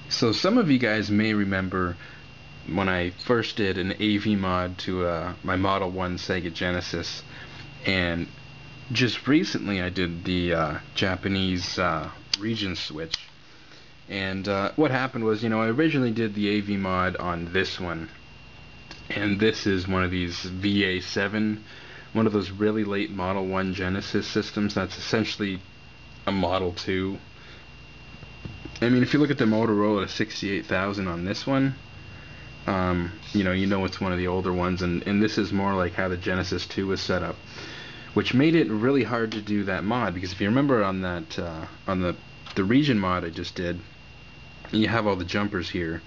So some of you guys may remember when I first did an AV mod to my Model 1 Sega Genesis, and just recently I did the Japanese region switch. And what happened was, I originally did the AV mod on this one, and this is one of these VA7, one of those really late Model 1 Genesis systems that's essentially a Model 2. I mean, if you look at the Motorola 68000 on this one, you know it's one of the older ones, and this is more like how the Genesis 2 was set up, which made it really hard to do that mod, because if you remember on that on the region mod I just did, you have all the jumpers here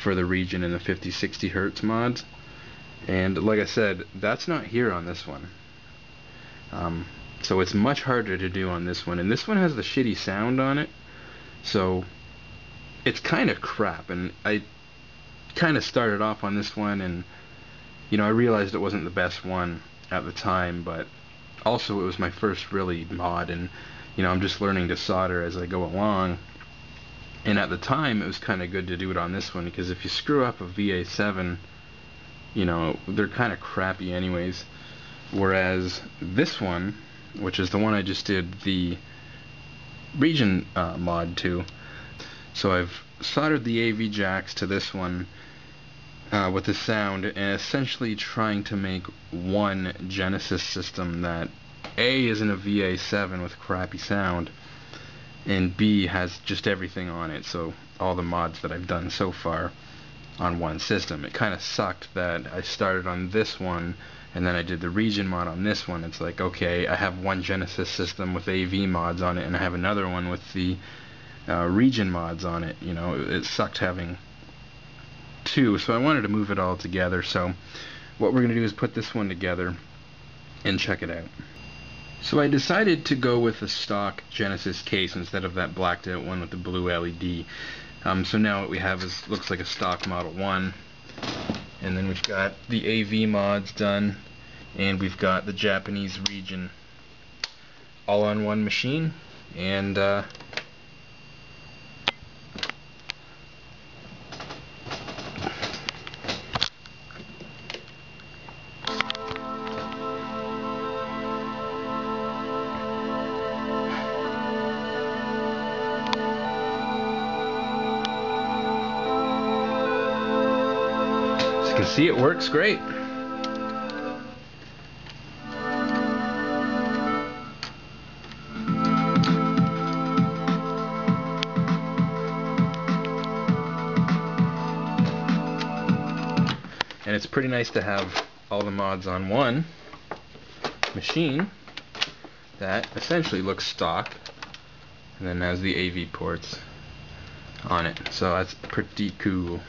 for the region and the 50-60 Hertz mods, and like I said, that's not here on this one. So it's much harder to do on this one, and this one has the shitty sound on it, so it's kind of crap. And I kind of started off on this one, and I realized it wasn't the best one at the time, but also it was my first really mod, and I'm just learning to solder as I go along. And at the time it was kind of good to do it on this one, because if you screw up a VA7, they're kind of crappy anyways. Whereas this one, which is the one I just did the region mod to, so I've soldered the AV jacks to this one with the sound, and essentially trying to make one Genesis system that A isn't a VA7 with crappy sound, and B has just everything on it, so all the mods that I've done so far on one system. It kind of sucked that I started on this one and then I did the region mod on this one. It's like, okay, I have one Genesis system with AV mods on it, and I have another one with the region mods on it. It sucked having two, so I wanted to move it all together. So what we're going to do is put this one together and check it out. So I decided to go with the stock Genesis case instead of that blacked out one with the blue LED. So now what we have looks like a stock Model 1, and then we've got the AV mods done, and we've got the Japanese region all on one machine. And you can see it works great. And it's pretty nice to have all the mods on one machine that essentially looks stock and then has the AV ports on it. So that's pretty cool.